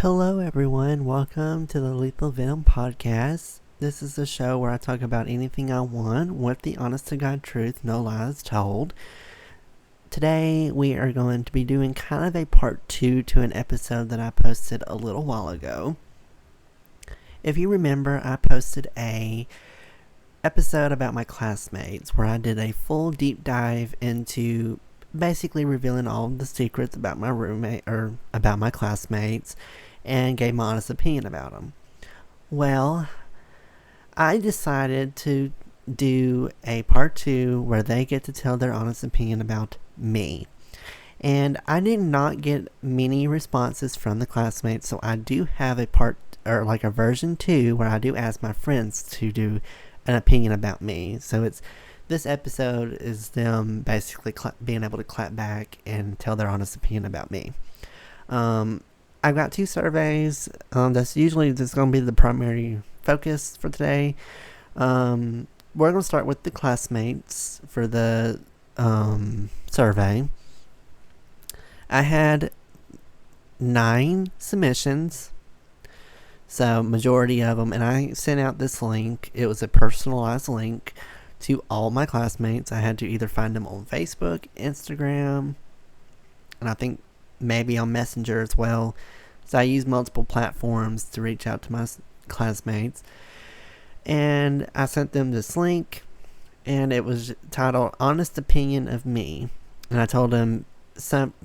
Hello, everyone. Welcome to the Lethal Venom podcast. This is the show where I talk about anything I want with the honest to God truth, no lies told. Today, we are going to be doing kind of a part 2 to an episode that I posted a little while ago. If you remember, I posted a episode about my classmates where I did a full deep dive into basically revealing all of the secrets about my roommate or about my classmates and gave my honest opinion about them. Well, I decided to do a part 2 where they get to tell their honest opinion about me. And I did not get many responses from the classmates, so I do have a part or like a version 2 where I do ask my friends to do an opinion about me. So this episode is them basically being able to clap back and tell their honest opinion about me. I've got 2 surveys. That's going to be the primary focus for today. We're going to start with the classmates for the survey. I had 9 submissions, so majority of them, and I sent out this link. It was a personalized link to all my classmates. I had to either find them on Facebook, Instagram, and I think maybe on Messenger as well. So I used multiple platforms to reach out to my classmates. And I sent them this link, and it was titled Honest Opinion of Me. And I told them,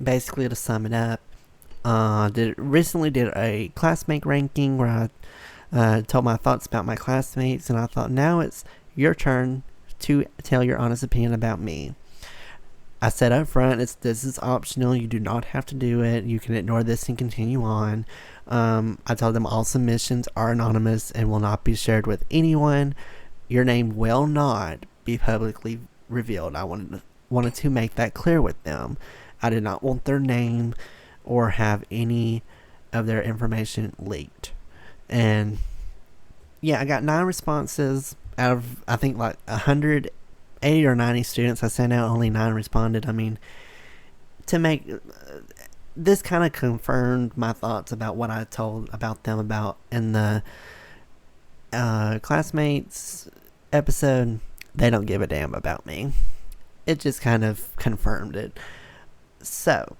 basically to sum it up, recently did a classmate ranking where I told my thoughts about my classmates, and I thought now it's your turn to tell your honest opinion about me. I said up front, this is optional. You do not have to do it. You can ignore this and continue on. I told them all submissions are anonymous and will not be shared with anyone. Your name will not be publicly revealed. I wanted to make that clear with them. I did not want their name or have any of their information leaked. And yeah, I got 9 responses out of, I think, like 180 or 90 students I sent out. Only 9 responded. I mean, to make this kind of confirmed my thoughts about what I told about them about in the classmates episode. They don't give a damn about me. It just kind of confirmed it. So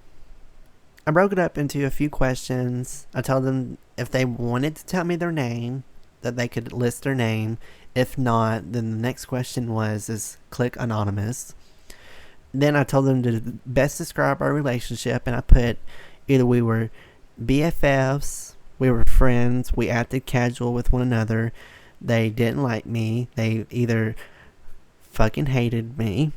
I broke it up into a few questions. I told them if they wanted to tell me their name, that they could list their name. If not, then the next question is click anonymous. Then I told them to best describe our relationship, and I put either we were BFFs, we were friends, we acted casual with one another, they didn't like me, they either fucking hated me,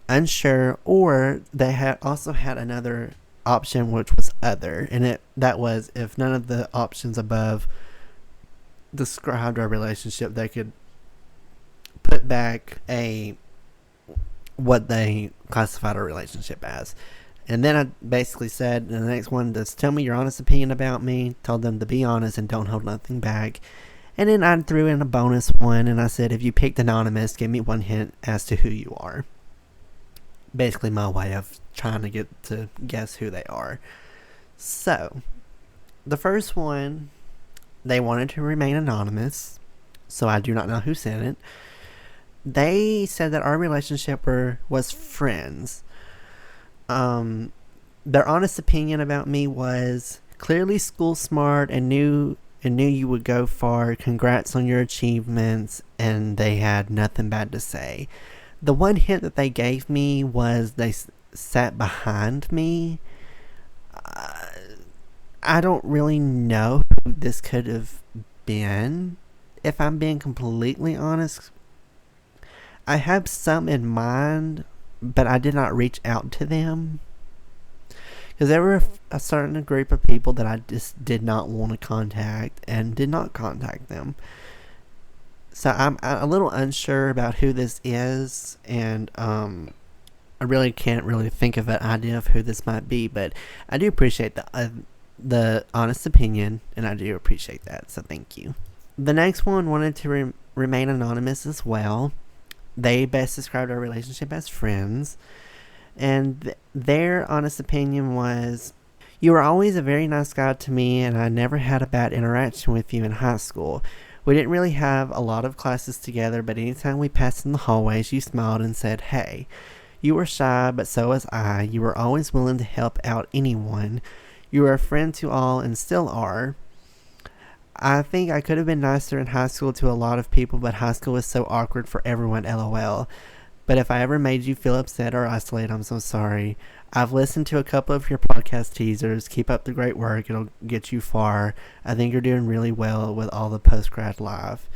unsure, or they had also had another option, which was other, and that was if none of the options above described our relationship, they could put back what they classified our relationship as. And then I basically said the next one, just tell me your honest opinion about me. Told them to be honest and don't hold nothing back. And then I threw in a bonus one, and I said, if you picked anonymous, give me one hint as to who you are. Basically my way of trying to get to guess who they are. So the first one, they wanted to remain anonymous, so I do not know who sent it. They said that our relationship was friends. Their honest opinion about me was clearly school smart and knew you would go far. Congrats on your achievements, and they had nothing bad to say. The one hint that they gave me was they sat behind me. I don't really know who this could have been, if I'm being completely honest. I have some in mind, but I did not reach out to them. Because there were a certain group of people that I just did not want to contact and did not contact them. So I'm a little unsure about who this is, and I really can't really think of an idea of who this might be, but I do appreciate the honest opinion, and I do appreciate that, so thank you. The next one wanted to remain anonymous as well. They best described our relationship as friends, and their honest opinion was, You were always a very nice guy to me, and I never had a bad interaction with you in high school. We didn't really have a lot of classes together, but anytime we passed in the hallways, you smiled and said, hey. You were shy, but so was I. You were always willing to help out anyone. You were a friend to all and still are. I think I could have been nicer in high school to a lot of people, but high school was so awkward for everyone, lol. But if I ever made you feel upset or isolated, I'm so sorry. I've listened to a couple of your podcast teasers. Keep up the great work. It'll get you far. I think you're doing really well with all the post-grad live.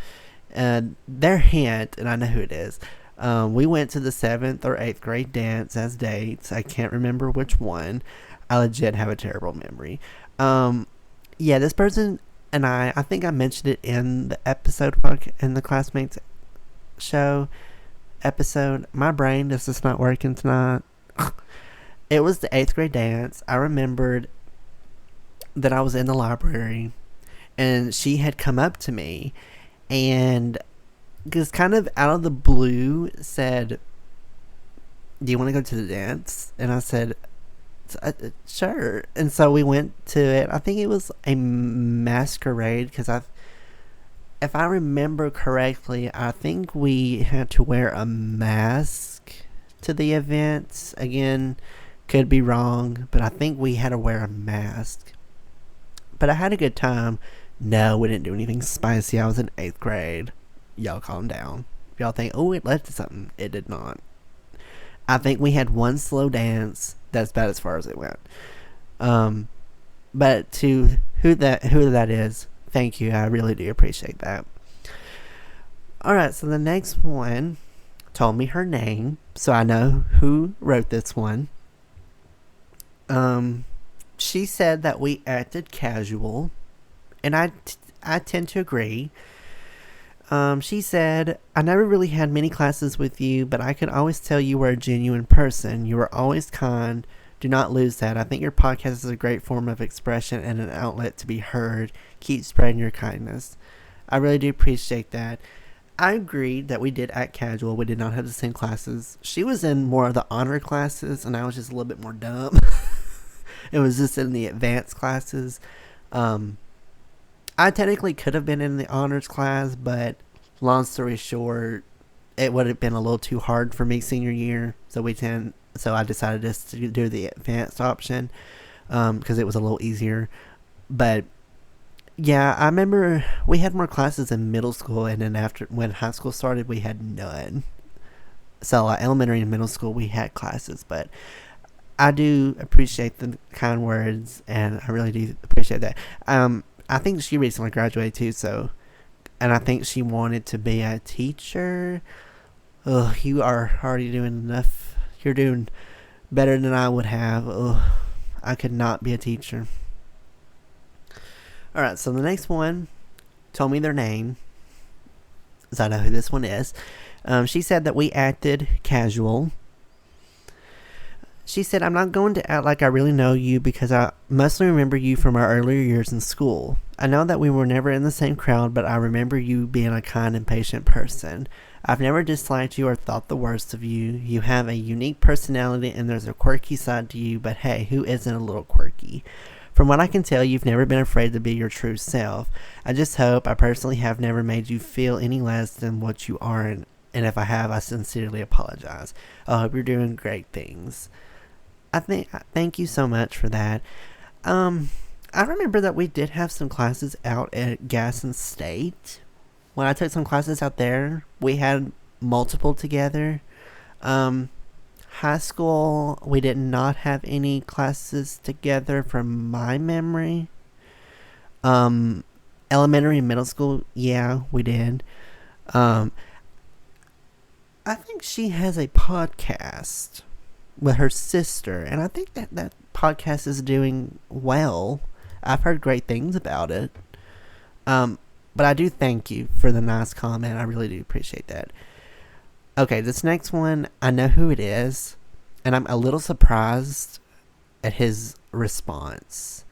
And their hint, and I know who it is, we went to the 7th or 8th grade dance as dates. I can't remember which one. I legit have a terrible memory. Yeah, this person and I think I mentioned it in the episode, in the Classmates show episode. My brain is just not working tonight. It was the 8th grade dance. I remembered that I was in the library and she had come up to me and just kind of out of the blue said, do you want to go to the dance? And I said, sure. And so we went to it. I think it was a masquerade because if I remember correctly, I think we had to wear a mask to the event. Again, could be wrong, but I think we had to wear a mask. But I had a good time. No, we didn't do anything spicy. I was in 8th grade. Y'all calm down. Y'all think, oh, it led to something. It did not. I think we had one slow dance. That's about as far as it went. But to who that is, thank you. I really do appreciate that. Alright, so the next one told me her name, so I know who wrote this one. She said that we acted casual, and I tend to agree. She said, I never really had many classes with you, but I could always tell you were a genuine person. You were always kind. Do not lose that. I think your podcast is a great form of expression and an outlet to be heard. Keep spreading your kindness. I really do appreciate that. I agreed that we did act casual. We did not have the same classes. She was in more of the honor classes, and I was just a little bit more dumb. It was just in the advanced classes. I technically could have been in the honors class, but long story short, it would have been a little too hard for me senior year. So I decided just to do the advanced option because it was a little easier. But yeah, I remember we had more classes in middle school, and then when high school started, we had none. So elementary and middle school, we had classes, but I do appreciate the kind words, and I really do appreciate that. I think she recently graduated too, and I think she wanted to be a teacher. Ugh, you are already doing enough. You're doing better than I would have. Ugh, I could not be a teacher. Alright, so the next one told me their name, so I know who this one is. She said that we acted casual. She said, I'm not going to act like I really know you because I mostly remember you from our earlier years in school. I know that we were never in the same crowd, but I remember you being a kind and patient person. I've never disliked you or thought the worst of you. You have a unique personality and there's a quirky side to you, but hey, who isn't a little quirky? From what I can tell, you've never been afraid to be your true self. I just hope I personally have never made you feel any less than what you are, and if I have, I sincerely apologize. I hope you're doing great things. Thank you so much for that. I remember that we did have some classes out at Gaston State. When I took some classes out there, we had multiple together. High school, we did not have any classes together from my memory. Elementary and middle school, yeah, we did. I think she has a podcast with her sister, and I think that podcast is doing well. I've heard great things about it. But I do thank you for the nice comment. I really do appreciate that. Okay, this next one, I know who it is, and I'm a little surprised at his response.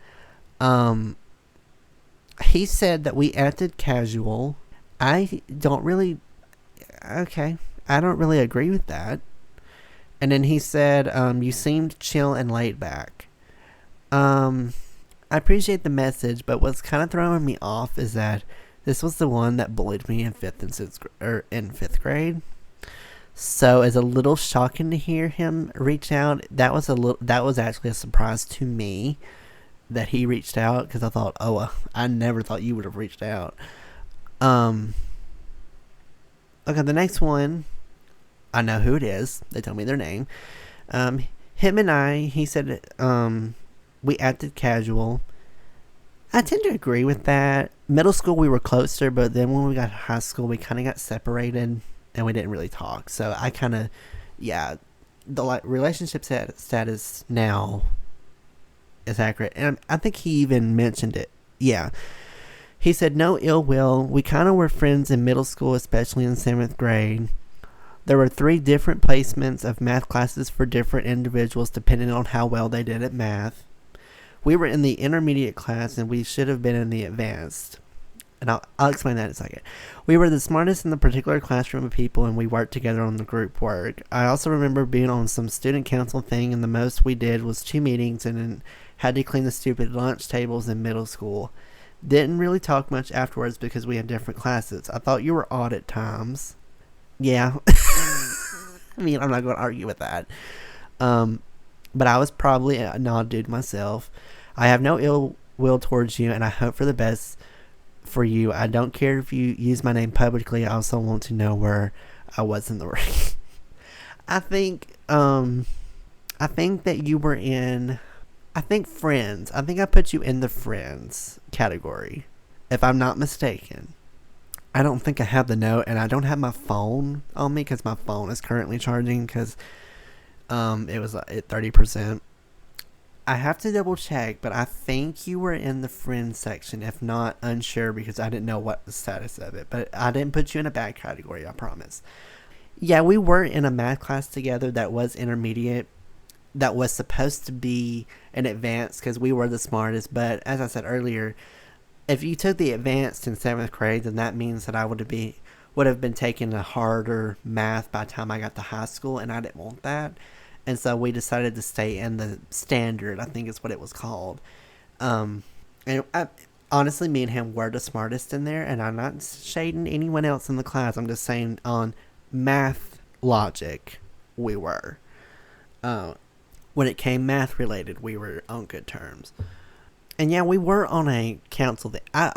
He said that we acted casual. I don't really agree with that. And then he said, you seemed chill and laid back. I appreciate the message, but what's kind of throwing me off is that this was the one that bullied me in fifth grade. So it's a little shocking to hear him reach out. That was actually a surprise to me that he reached out, because I thought, I never thought you would have reached out. Okay, the next one, I know who it is. They told me their name. Him and I, he said, we acted casual. I tend to agree with that. Middle school, we were closer, but then when we got to high school, we kind of got separated, and we didn't really talk. So I kind of, the relationship status now is accurate. And I think he even mentioned it. Yeah. He said, no ill will. We kind of were friends in middle school, especially in 7th grade. There were 3 different placements of math classes for different individuals depending on how well they did at math. We were in the intermediate class, and we should have been in the advanced. And I'll explain that in a second. We were the smartest in the particular classroom of people, and we worked together on the group work. I also remember being on some student council thing, and the most we did was 2 meetings, and then had to clean the stupid lunch tables in middle school. Didn't really talk much afterwards because we had different classes. I thought you were odd at times. Yeah. I mean, I'm not going to argue with that. But I was probably an odd dude myself. I have no ill will towards you, and I hope for the best for you. I don't care if you use my name publicly. I also want to know where I was in the ring. I think that you were in, friends. I think I put you in the friends category, if I'm not mistaken. I don't think I have the note, and I don't have my phone on me because my phone is currently charging because it was at 30%. I have to double check, but I think you were in the friends section, if not unsure, because I didn't know what the status of it. But I didn't put you in a bad category, I promise. Yeah, we were in a math class together that was intermediate, that was supposed to be an advanced because we were the smartest. But as I said earlier, if you took the advanced in 7th grade, then that means that I would have been taking a harder math by the time I got to high school, and I didn't want that. And so we decided to stay in the standard, I think is what it was called. Honestly, me and him were the smartest in there, and I'm not shading anyone else in the class. I'm just saying on math logic, we were. When it came math related, we were on good terms. And yeah, we were on a council that I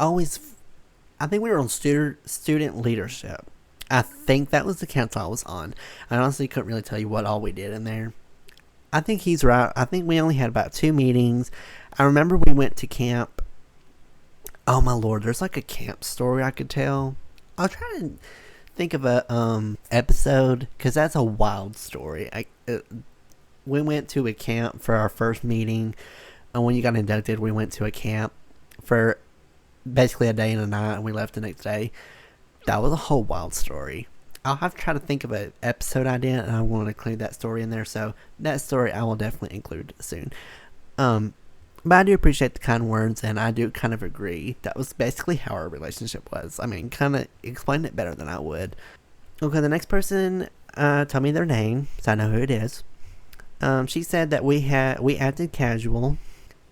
think we were on student leadership. I think that was the council I was on. I honestly couldn't really tell you what all we did in there. I think he's right. I think we only had about 2 meetings. I remember we went to camp. Oh my lord, there's like a camp story I could tell. I'll try to think of a episode, because that's a wild story. We went to a camp for our first meeting. And when you got inducted, we went to a camp for basically a day and a night, and we left the next day. That was a whole wild story. I'll have to try to think of an episode I did, and I want to include that story in there. So that story I will definitely include soon. But I do appreciate the kind words, and I do kind of agree. That was basically how our relationship was. I mean, kind of explained it better than I would. Okay, the next person told me their name, so I know who it is. She said that we acted casual.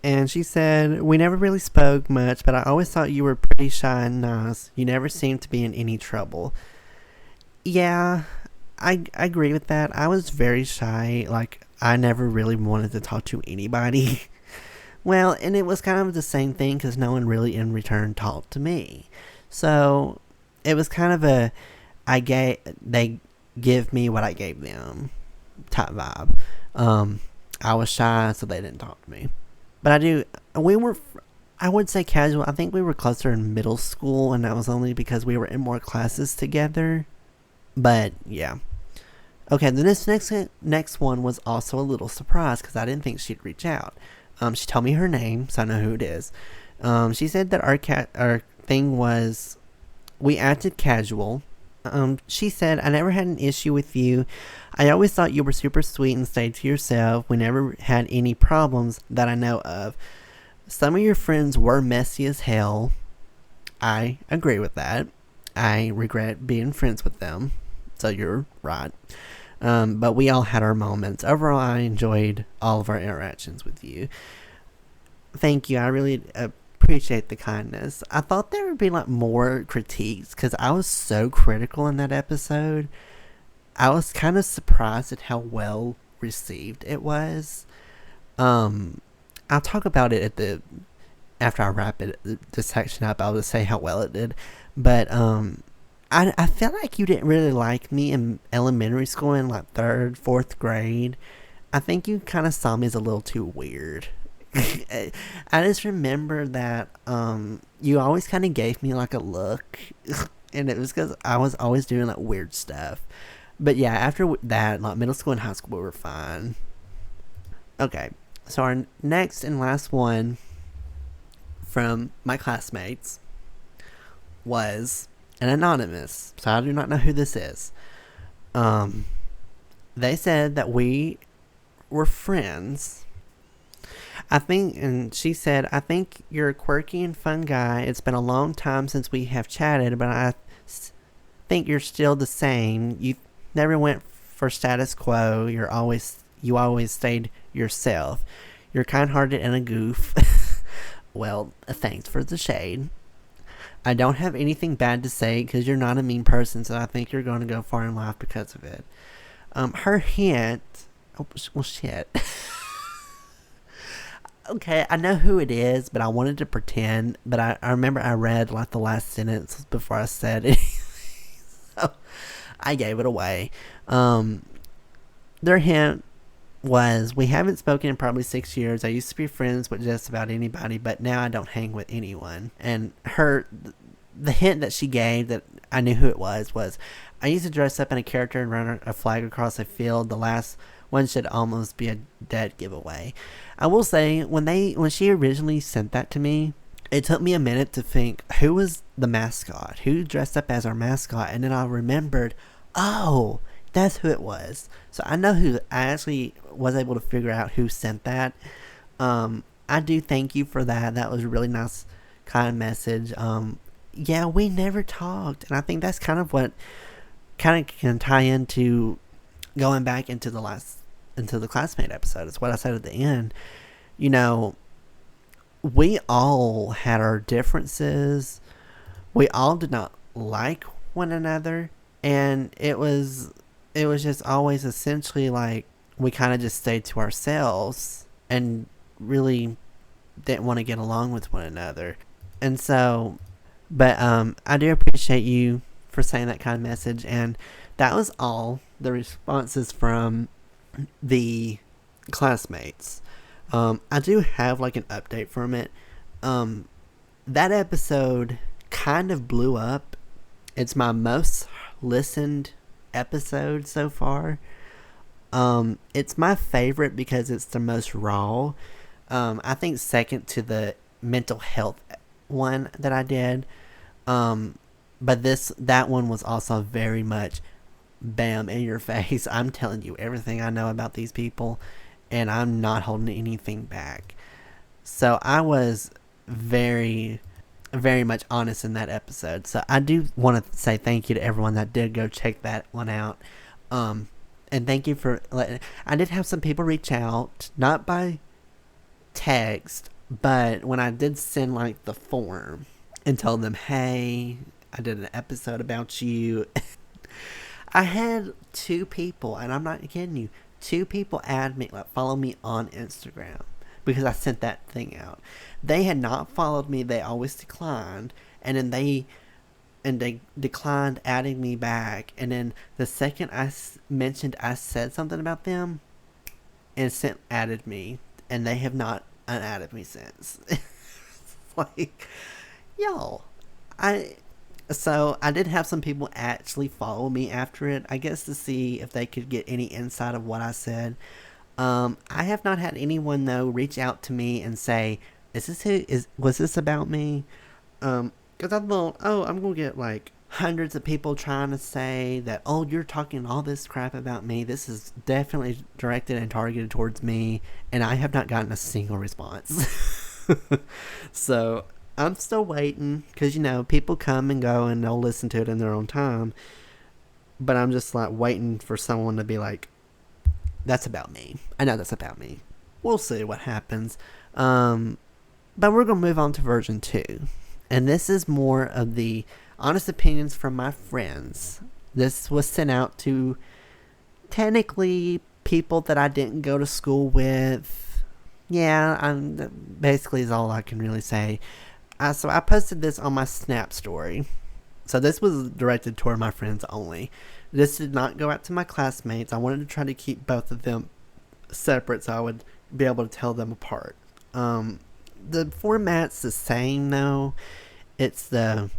And she said, we never really spoke much, but I always thought you were pretty shy and nice. You never seemed to be in any trouble. Yeah, I agree with that. I was very shy. Like, I never really wanted to talk to anybody. Well, and it was kind of the same thing because no one really in return talked to me. So, it was kind of they give me what I gave them type vibe. I was shy, so they didn't talk to me. But I would say casual. I think we were closer in middle school, and that was only because we were in more classes together. But, yeah. Okay, this next one was also a little surprise, because I didn't think she'd reach out. She told me her name, so I know who it is. She said that our thing was, we acted casual. She said, I never had an issue with you. I always thought you were super sweet and stayed to yourself. We never had any problems that I know of. Some of your friends were messy as hell. I agree with that. I regret being friends with them. So you're right. But we all had our moments. Overall, I enjoyed all of our interactions with you. Thank you. I really appreciate the kindness. I thought there would be like more critiques because I was so critical in that episode. I was kind of surprised at how well received it was. Um, I'll talk about it at the after I wrap it the section up. I'll just say how well it did. But I felt like you didn't really like me in elementary school in like third, fourth grade. I think you kind of saw me as a little too weird. I just remember that you always kind of gave me like a look, and it was because I was always doing like weird stuff. But yeah, after that, like middle school and high school were fine. Okay, so our next and last one from my classmates was an anonymous, so I do not know who this is. Um, they said that we were friends. I think, and she said, I think you're a quirky and fun guy. It's been a long time since we have chatted, but I think you're still the same. You never went for status quo. You always stayed yourself. You're kind-hearted and a goof. Well, thanks for the shade. I don't have anything bad to say because you're not a mean person, so I think you're going to go far in life because of it. Her hint. Oh, well, shit. Okay, I know who it is, but I wanted to pretend. But I remember I read like the last sentence before I said it. So I gave it away. Their hint was, we haven't spoken in probably 6 years. I used to be friends with just about anybody, but now I don't hang with anyone. And the hint that she gave that I knew who it was, I used to dress up in a character and run a flag across a field. The last one should almost be a dead giveaway. I will say, when she originally sent that to me, it took me a minute to think, who was the mascot? Who dressed up as our mascot? And then I remembered, oh, that's who it was. So I know who. I actually was able to figure out who sent that. I do thank you for that. That was a really nice, kind message. Yeah, we never talked, and I think that's kind of what kind of can tie into going back into the classmate episode. It's what I said at the end. You know, we all had our differences. We all did not like one another, and it was just always essentially like we kind of just stayed to ourselves and really didn't want to get along with one another. And so, but I do appreciate you for saying that kind of message. And that was all the responses from the classmates. I do have like an update from it. That episode kind of blew up. It's my most listened episode so far. It's my favorite because it's the most raw. I think second to the mental health one that I did. But that one was also very much bam in your face. I'm telling you everything I know about these people, and I'm not holding anything back. So I was very, very much honest in that episode. So I do want to say thank you to everyone that did go check that one out. And thank you for letting. I did have some people reach out, not by text, but when I did send like the form and told them, hey, I did an episode about you. I had 2 people, and I'm not kidding you, 2 people add me, like follow me on Instagram because I sent that thing out. They had not followed me. They always declined, and then they declined adding me back. And then the second I mentioned I said something about them, instant added me, and they have not unadded me since. Like, yo, So I did have some people actually follow me after it, I guess to see if they could get any insight of what I said. I have not had anyone though reach out to me and say, was this about me? Because I thought, oh, I'm gonna get like hundreds of people trying to say that, oh, you're talking all this crap about me. This is definitely directed and targeted towards me, and I have not gotten a single response. So I'm still waiting because, people come and go and they'll listen to it in their own time. But I'm just like waiting for someone to be like, that's about me. I know that's about me. We'll see what happens. But we're going to move on to version 2. And this is more of the honest opinions from my friends. This was sent out to technically people that I didn't go to school with. Yeah, basically is all I can really say. So I posted this on my Snap story. So this was directed toward my friends only. This did not go out to my classmates. I wanted to try to keep both of them separate so I would be able to tell them apart. The format's the same though. It's the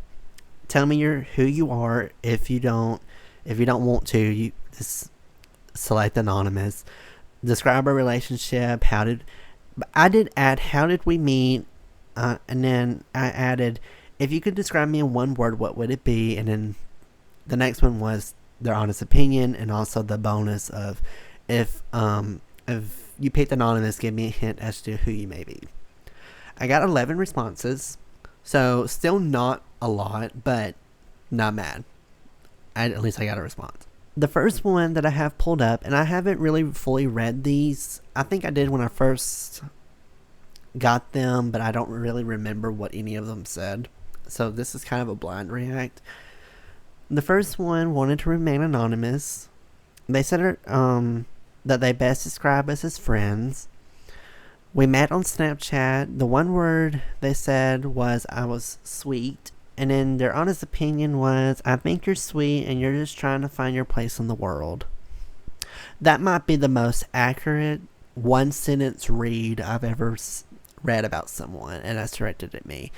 tell me who you are. If you don't want to, you just select anonymous. Describe a relationship. I did add how did we meet, and then I added if you could describe me in one word, what would it be? And then the next one was their honest opinion, and also the bonus of if you picked anonymous, give me a hint as to who you may be. I got 11 responses, so still not a lot, but not mad. At least I got a response. The first one that I have pulled up, and I haven't really fully read these. I think I did when I first got them, but I don't really remember what any of them said. So this is kind of a blind react. The first one wanted to remain anonymous. They said that they best describe us as friends. We met on Snapchat. The one word they said was I was sweet. And then their honest opinion was, I think you're sweet and you're just trying to find your place in the world. That might be the most accurate one sentence read I've ever read about someone, and that's directed at me.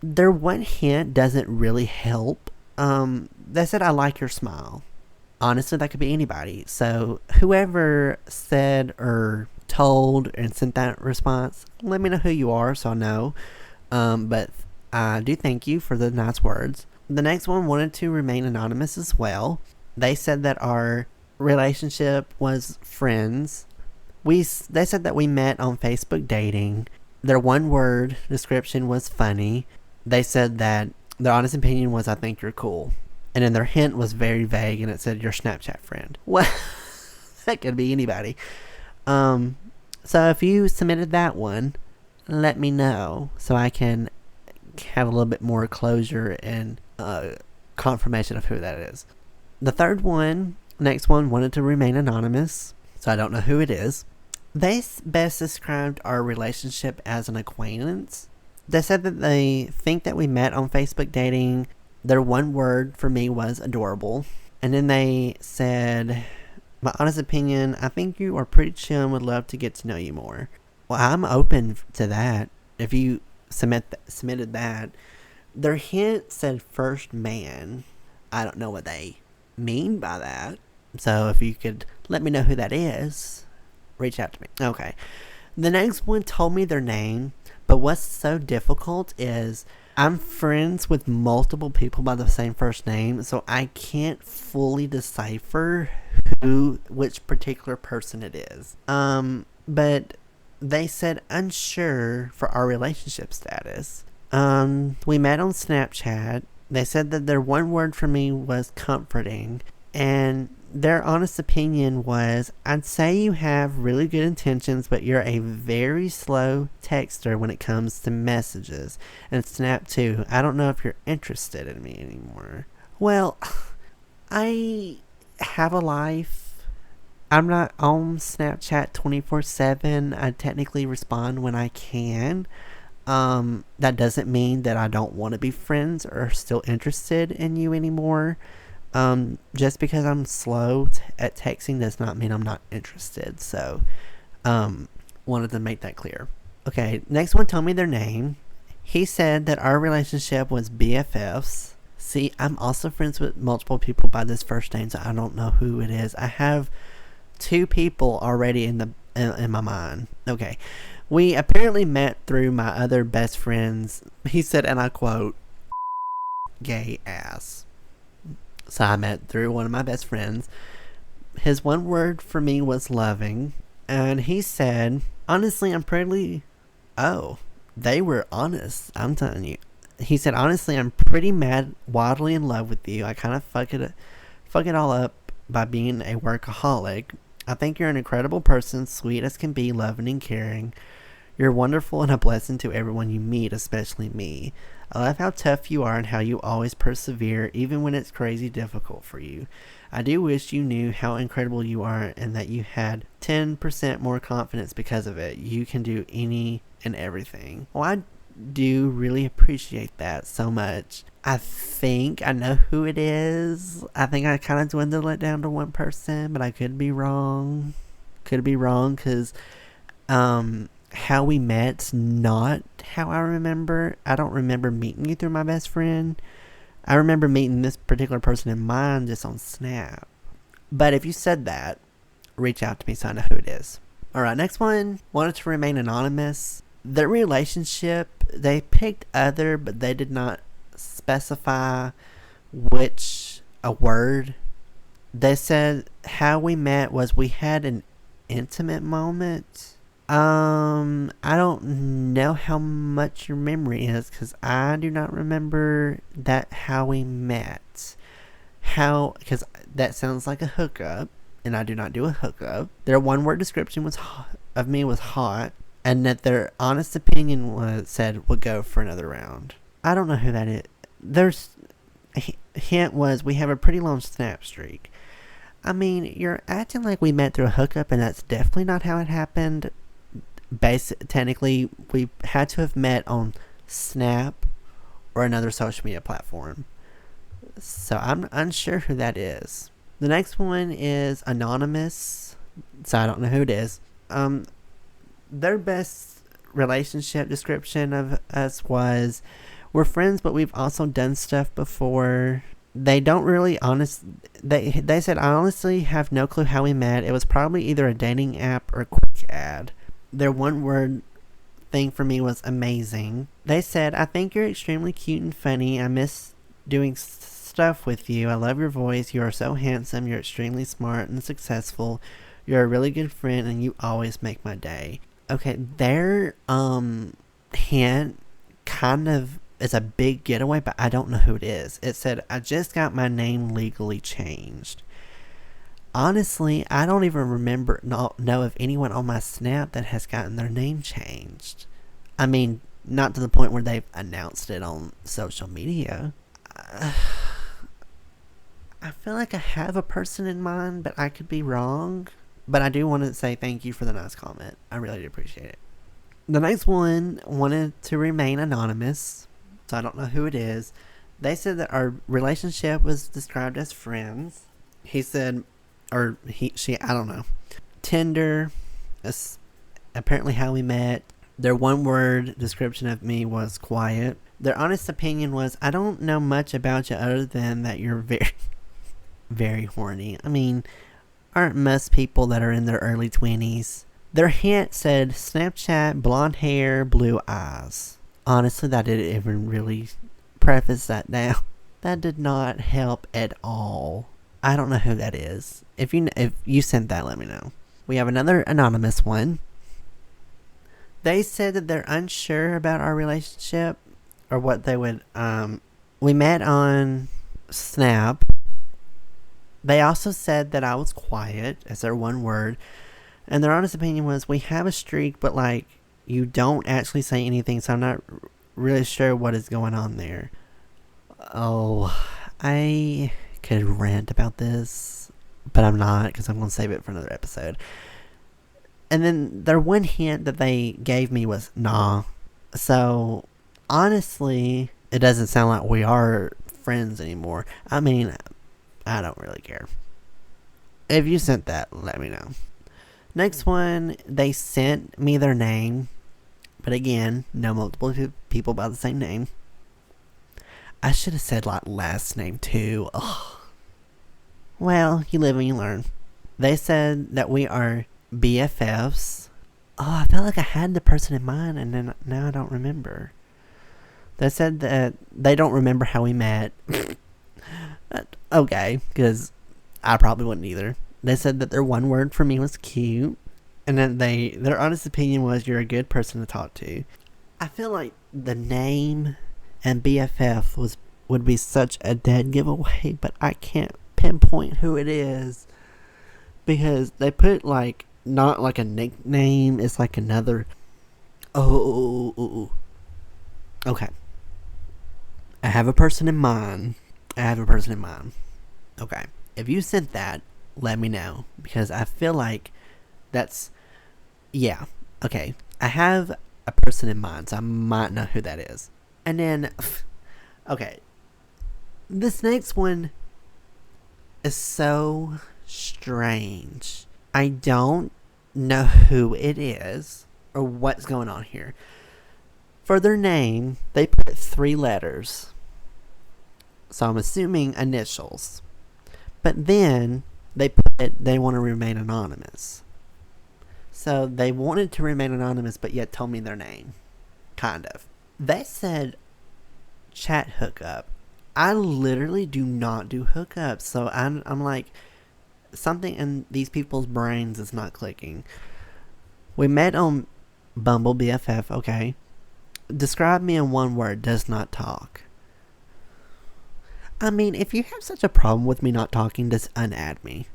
Their one hint doesn't really help. They said, I like your smile. Honestly, that could be anybody. So whoever said or told and sent that response, let me know who you are so I know. But I do thank you for the nice words. The next one wanted to remain anonymous as well. They said that our relationship was friends. They said that we met on Facebook dating. Their one word description was funny. They said that their honest opinion was I think you're cool. And then their hint was very vague and it said your Snapchat friend. Well, that could be anybody. So if you submitted that one, let me know so I can have a little bit more closure and confirmation of who that is. The next one wanted to remain anonymous, so I don't know who it is. They best described our relationship as an acquaintance. They said that they think that we met on Facebook dating. Their one word for me was adorable. And then they said, my honest opinion, I think you are pretty chill and would love to get to know you more. Well, I'm open to that. If you submitted that. Their hint said first man. I don't know what they mean by that. So if you could let me know who that is, reach out to me. Okay. The next one told me their name, but what's so difficult is I'm friends with multiple people by the same first name, so I can't fully decipher which particular person it is. But they said unsure for our relationship status. We met on Snapchat. They said that their one word for me was comforting, and their honest opinion was, I'd say you have really good intentions, but you're a very slow texter when it comes to messages. And Snap too. I don't know if you're interested in me anymore. Well, I have a life. I'm not on Snapchat 24/7. I technically respond when I can. That doesn't mean that I don't want to be friends or still interested in you anymore. Just because I'm slow at texting does not mean I'm not interested. So, wanted to make that clear. Okay, next one told me their name. He said that our relationship was BFFs. See, I'm also friends with multiple people by this first name, so I don't know who it is. I have 2 people already in my mind. Okay. We apparently met through my other best friends. He said, and I quote, gay ass. So I met through one of my best friends. His one word for me was loving. And he said, honestly, they were honest. I'm telling you. He said, honestly, I'm pretty wildly in love with you. I kind of fuck it all up by being a workaholic. I think you're an incredible person, sweet as can be, loving and caring. You're wonderful and a blessing to everyone you meet, especially me. I love how tough you are and how you always persevere, even when it's crazy difficult for you. I do wish you knew how incredible you are and that you had 10% more confidence because of it. You can do any and everything. Well, I do really appreciate that so much. I think I know who it is. I think I kind of dwindled it down to one person, but I could be wrong. Could be wrong because how we met's not how I remember. I don't remember meeting you through my best friend. I remember meeting this particular person in mind just on Snap. But if you said that, reach out to me so I know who it is. Alright, next one. Wanted to remain anonymous. Their relationship, they picked other, but they did not specify which a word. They said how we met was we had an intimate moment. I don't know how much your memory is because I do not remember that how we met. Because that sounds like a hookup, and I do not do a hookup. Their one-word description of me was hot, and that their honest opinion said we'll go for another round. I don't know who that is. There's hint was we have a pretty long snap streak. I mean, you're acting like we met through a hookup, and that's definitely not how it happened. Technically, we had to have met on Snap or another social media platform. So I'm unsure who that is. The next one is anonymous. So I don't know who it is. Their best relationship description of us was we're friends, but we've also done stuff before. They don't really they said I honestly have no clue how we met. It was probably either a dating app or a quick ad. Their one word thing for me was amazing. They said, I think you're extremely cute and funny. I miss doing stuff with you. I love your voice. You are so handsome. You're extremely smart and successful. You're a really good friend and you always make my day. Okay, their hint kind of is a big getaway, but I don't know who it is. It said, I just got my name legally changed. Honestly, I don't even know of anyone on my Snap that has gotten their name changed. I mean, not to the point where they've announced it on social media. I feel like I have a person in mind, but I could be wrong. But I do want to say thank you for the nice comment. I really do appreciate it. The next one wanted to remain anonymous, so I don't know who it is. They said that our relationship was described as friends. He said... she, I don't know. Tinder, apparently how we met. Their one word description of me was quiet. Their honest opinion was, I don't know much about you other than that you're very, very horny. I mean, aren't most people that are in their early 20s? Their hint said Snapchat, blonde hair, blue eyes. Honestly, that didn't even really preface that down. That did not help at all. I don't know who that is. If you sent that, let me know. We have another anonymous one. They said that they're unsure about our relationship or what they would. We met on Snap. They also said that I was quiet as their one word, and their honest opinion was we have a streak, but like you don't actually say anything, so I'm not really sure what is going on there. Oh, I could rant about this, but I'm not because I'm going to save it for another episode. And then their one hint that they gave me was nah. So honestly, it doesn't sound like we are friends anymore. I mean, I don't really care. If you sent that, let me know. Next one, they sent me their name, but again, no multiple people by the same name. I should have said like last name too. Ugh. Well, you live and you learn. They said that we are BFFs. Oh, I felt like I had the person in mind and then now I don't remember. They said that they don't remember how we met. Okay, because I probably wouldn't either. They said that their one word for me was cute. And then their honest opinion was you're a good person to talk to. I feel like the name and BFF would be such a dead giveaway, but I can't pinpoint who it is because they put like not like a nickname, it's like another Oh, okay. I have a person in mind. Okay. If you sent that, let me know. Because I feel like that's. Yeah. Okay. I have a person in mind, so I might know who that is. And then. Okay. This next one is so strange. I don't know who it is or what's going on here. For their name, they put 3 letters. So I'm assuming initials. But then they put they want to remain anonymous. So they wanted to remain anonymous but yet told me their name. Kind of. They said chat hookup. I literally do not do hookups. So I'm like, something in these people's brains is not clicking. We met on Bumble BFF, okay. Describe me in one word, does not talk. I mean, if you have such a problem with me not talking, just unadd me.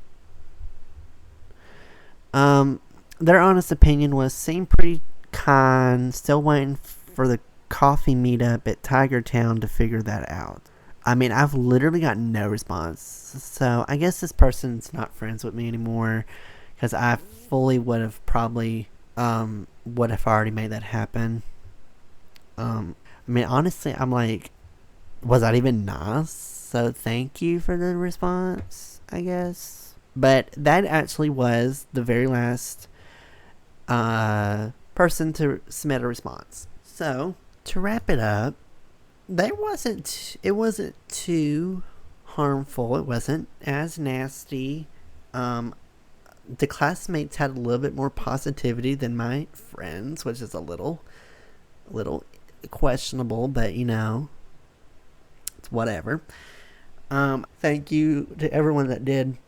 Their honest opinion was seemed pretty kind, still waiting for the coffee meetup at Tiger Town to figure that out. I mean, I've literally got no response. So I guess this person's not friends with me anymore because I fully would have probably would have already made that happen. I mean, honestly, I'm like, was that even nice? So thank you for the response, I guess. But that actually was the very last person to submit a response. So to wrap it up, it wasn't too harmful. It wasn't as nasty. The classmates had a little bit more positivity than my friends, which is a little questionable, but it's whatever. Thank you to everyone that did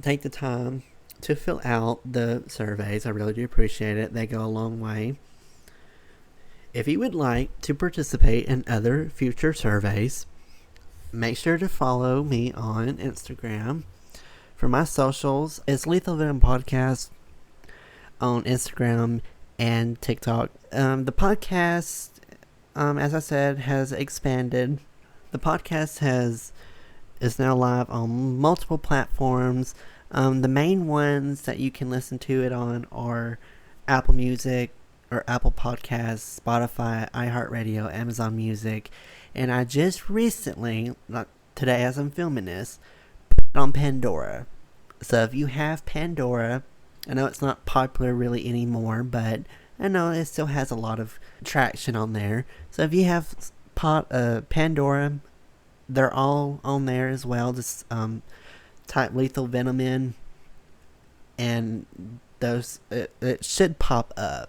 take the time to fill out the surveys. I really do appreciate it. They go a long way. If you would like to participate in other future surveys, make sure to follow me on Instagram. For my socials, it's Lethal Venom Podcast on Instagram and TikTok. The podcast, as I said, has expanded. The podcast is now live on multiple platforms. The main ones that you can listen to it on are Apple Music or Apple Podcasts, Spotify, iHeartRadio, Amazon Music, and I just recently, not today as I'm filming this, put it on Pandora. So if you have Pandora, I know it's not popular really anymore, but I know it still has a lot of traction on there. So if you have Pandora, they're all on there as well. Just type Lethal Venom in, and it should pop up.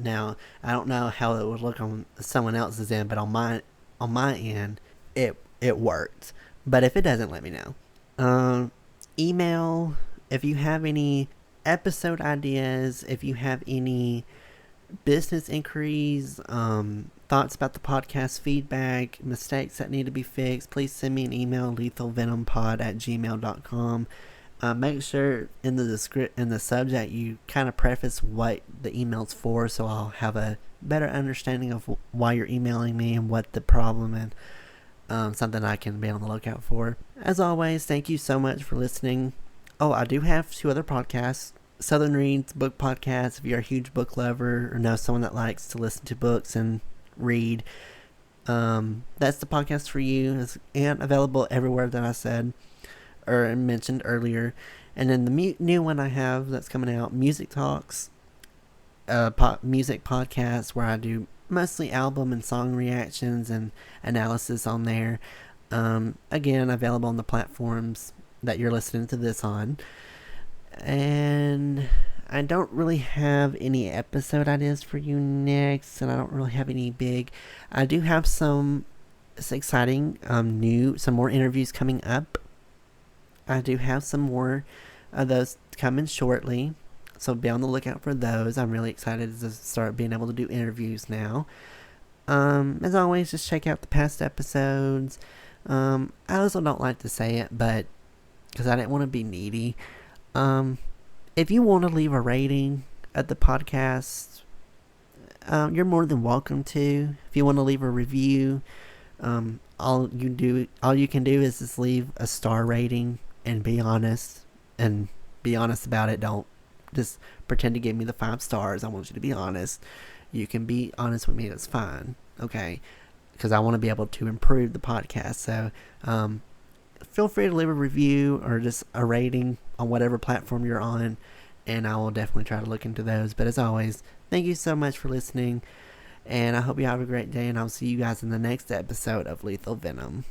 Now I don't know how it would look on someone else's end, but on my end, it worked. But if it doesn't, let me know. Email if you have any episode ideas, if you have any business inquiries, thoughts about the podcast, feedback, mistakes that need to be fixed, please send me an email, lethalvenompod@gmail.com. Make sure in the subject you kind of preface what the email's for, so I'll have a better understanding of why you're emailing me and what the problem and something I can be on the lookout for. As always, thank you so much for listening. Oh, I do have 2 other podcasts. Southern Reads Book Podcast, if you're a huge book lover or know someone that likes to listen to books and read, that's the podcast for you. It's available everywhere that I said or mentioned earlier. And then the new one I have that's coming out, Music Talks, music podcast, where I do mostly album and song reactions and analysis on there. Again, available on the platforms that you're listening to this on. And I don't really have any episode ideas for you next, and I don't really have any big. I do have some exciting some more interviews coming up. I do have some more of those coming shortly, so be on the lookout for those. I'm really excited to start being able to do interviews now. As always, just check out the past episodes. I also don't like to say it, but because I didn't want to be needy. If you want to leave a rating at the podcast, you're more than welcome to. If you want to leave a review, all you can do is just leave a star rating and be honest, and be honest about it. Don't just pretend to give me the 5 stars. I want you to be honest. You can be honest with me. That's fine. Okay, because I want to be able to improve the podcast. So, feel free to leave a review or just a rating on whatever platform you're on, and I will definitely try to look into those. But as always, thank you so much for listening, and I hope you have a great day, and I'll see you guys in the next episode of Lethal Venom.